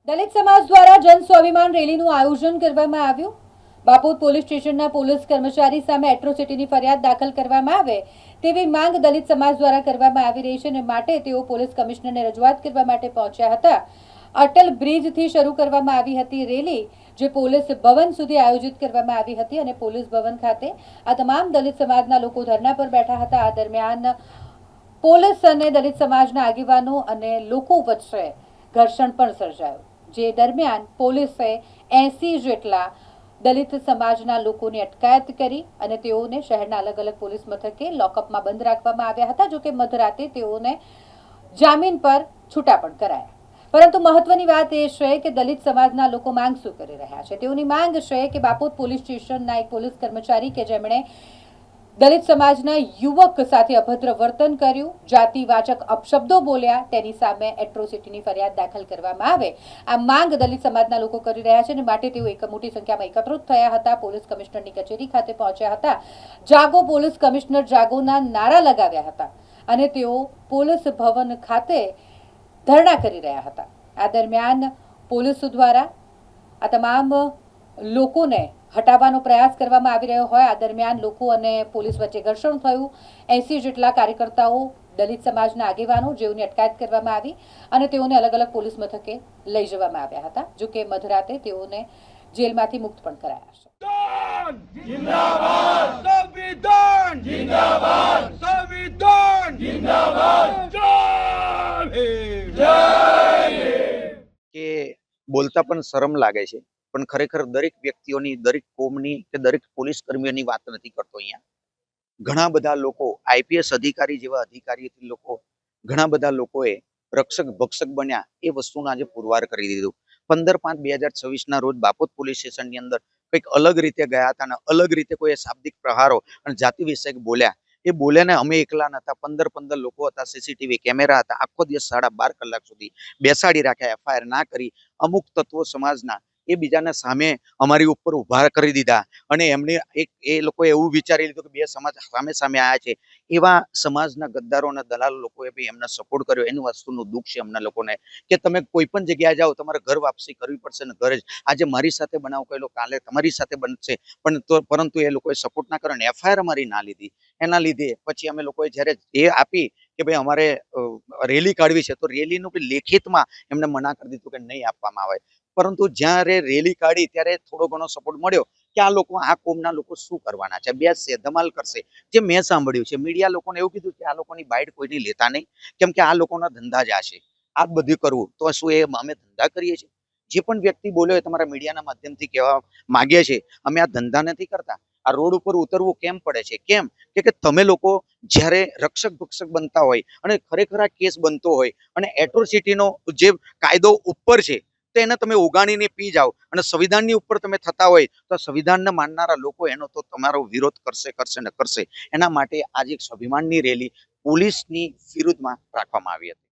દલિત સમાજ દ્વારા જન સ્વાભિમાન રેલીનું આયોજન કરવામાં આવ્યું। બાપોદ પોલીસ સ્ટેશનના પોલીસ કર્મચારી સામે એટ્રોસિટીની ફરિયાદ દાખલ કરવામાં આવે તેવી માંગ દલિત સમાજ દ્વારા કરવામાં આવી રહી છે અને માટે તેઓ પોલીસ કમિશનરને રજૂઆત કરવા માટે પહોંચ્યા હતા। અટલ બ્રિજથી શરૂ કરવામાં આવી હતી રેલી, જે પોલીસ ભવન સુધી આયોજિત કરવામાં આવી હતી અને પોલીસ ભવન ખાતે આ તમામ દલિત સમાજના લોકો ધરણા પર બેઠા હતા। આ દરમિયાન પોલીસ અને દલિત સમાજના આગેવાનો અને લોકો વચ્ચે ઘર્ષણ પણ સર્જાયું, જે દરમિયાન પોલીસે 80 જેટલા દલિત સમાજના લોકોની અટકાયત કરી અને તેઓને શહેરના અલગ અલગ પોલીસ મથકે લોકઅપમાં બંધ રાખવામાં આવ્યા હતા। જો કે મધરાતે તેઓને જામીન પર છૂટા પણ કરાયા। પરંતુ મહત્વની વાત એ છે કે દલિત સમાજના લોકો માંગ શું કરી રહ્યા છે। તેઓની માંગ છે કે બાપોદ પોલીસ સ્ટેશનના એક પોલીસ કર્મચારી કે જેમણે દલિત સમાજના યુવક સાથે અભદ્ર વર્તન કર્યું, જાતિવાચક અપશબ્દો બોલ્યા, તેની સામે એટ્રોસિટીની ફરિયાદ દાખલ કરવામાં આવે, આ માંગ દલિત સમાજના લોકો કરી રહ્યા છે અને માટે તેઓ એક મોટી સંખ્યામાં એકત્રિત થયા હતા। પોલીસ કમિશનરની કચેરી ખાતે પહોંચ્યા હતા। જાગો પોલીસ કમિશનર જાગોના નારા લગાવ્યા હતા અને તેઓ પોલીસ ભવન ખાતે ધરણા કરી રહ્યા હતા। આ દરમિયાન પોલીસ દ્વારા આ તમામ લોકોને હટાવવાનો પ્રયાસ કરવામાં આવી રહ્યો હોય, આ દરમિયાન લોકો અને પોલીસ વચ્ચે ઘર્ષણ થયું। 80 જેટલા કાર્યકર્તાઓ દલિત સમાજના આગેવાનો જેઓની અટકાયત કરવામાં આવી અને તેઓને અલગ અલગ પોલીસ મથકે લઈ જવામાં આવ્યા હતા। જો કે મધરાતે તેઓને જેલમાંથી મુક્ત પણ કરાયા છે। जिंदाबाद संविधान जिंदाबाद संविधान जिंदाबाद કે બોલતા પણ શરમ લાગે છે, પણ ખરેખર દરેક વ્યક્તિઓની, દરેક કોમની કે દરેક પોલીસ કર્મીઓની વાત નથી કરતો। અહીંયા ઘણા બધા લોકો, આઈપીએસ અધિકારી જેવા અધિકારીથી લોકો, ઘણા બધા લોકોએ રક્ષક ભક્ષક બન્યા એ વસ્તુનો આજે પુરવાર કરી દીધું। 15/5/2026 ના રોજ બાપોદ પોલીસ સ્ટેશનની અંદર કંઈક અલગ રીતે ગયા હતા અને અલગ રીતે કોઈ શાબ્દિક પ્રહારો અને જાતિ વિષયક બોલ્યા। એ બોલ્યાને અમે એકલા નતા, 15 લોકો હતા, સીસીટીવી કેમેરા હતા, આખો દિવસ 12.5 કલાક સુધી બેસાડી રાખ્યા, એફઆઈઆર ના કરી। અમુક તત્વો સમાજના એ બીજાને સામે અમારી ઉપર ઉભા કરી દીધા અને એમને એ લોકોએ એવું વિચારી લીધું કે બે સમાજ સામે સામે આવ્યા છે, એવા સમાજના ગદ્દારો અને દલાલ લોકોએ બી એમને સપોર્ટ કર્યો। એની વસ્તુનું દુઃખ છે અમને લોકોને કે તમે કોઈ પણ જગ્યાએ જાઓ, તમારે ઘર વાપસી કરવી પડશે ને ઘરે જ આજે મારી સાથે બનાવ કરેલો કાલે તમારી સાથે બનશે, પરંતુ એ લોકોએ સપોર્ટ ના કર્યો અને એફઆઈઆર અમારી ના લીધી। એના લીધે પછી અમે લોકોએ જ્યારે એ આપી કે ભાઈ અમારે રેલી કાઢવી છે, તો રેલીનું બી લેખિતમાં એમને મના કરી દીધું કે નહીં આપવામાં આવે। પરંતુ જ્યારે રેલી કાઢી ત્યારે થોડો ઘણો સપોર્ટ મળ્યો કે આ લોકો, આ કોમના લોકો શું કરવાના છે, બેસશે, ધમાલ કરશે। જે મેં સાંભળ્યું છે, મીડિયા લોકોને એવું કીધું કે આ લોકોની બાઇટ કોઈની લેતા નહીં, કેમ કે આ લોકોના ધંધા જ આ છે, આ બધું કરવું તો શું એ અમે ધંધા કરીએ છીએ? જે પણ વ્યક્તિ બોલ્યો એ તમારા મીડિયાના માધ્યમથી કહેવા માંગીએ છીએ, અમે આ ધંધા નથી કરતા। આ રોડ ઉપર ઉતરવું કેમ પડે છે? કેમ કે તમે લોકો જ્યારે રક્ષક ભક્ષક બનતા હોય અને ખરેખર આ કેસ બનતો હોય અને એટ્રોસિટીનો જે કાયદો ઉપર છે તો એને તમે ઉગાડીને પી જાઓ અને સંવિધાનની ઉપર તમે થતા હોય તો સંવિધાનને માનનારા લોકો એનો તો તમારો વિરોધ કરશે ને કરશે। એના માટે આજે એક સ્વાભિમાનની રેલી પોલીસની વિરુદ્ધમાં રાખવામાં આવી હતી।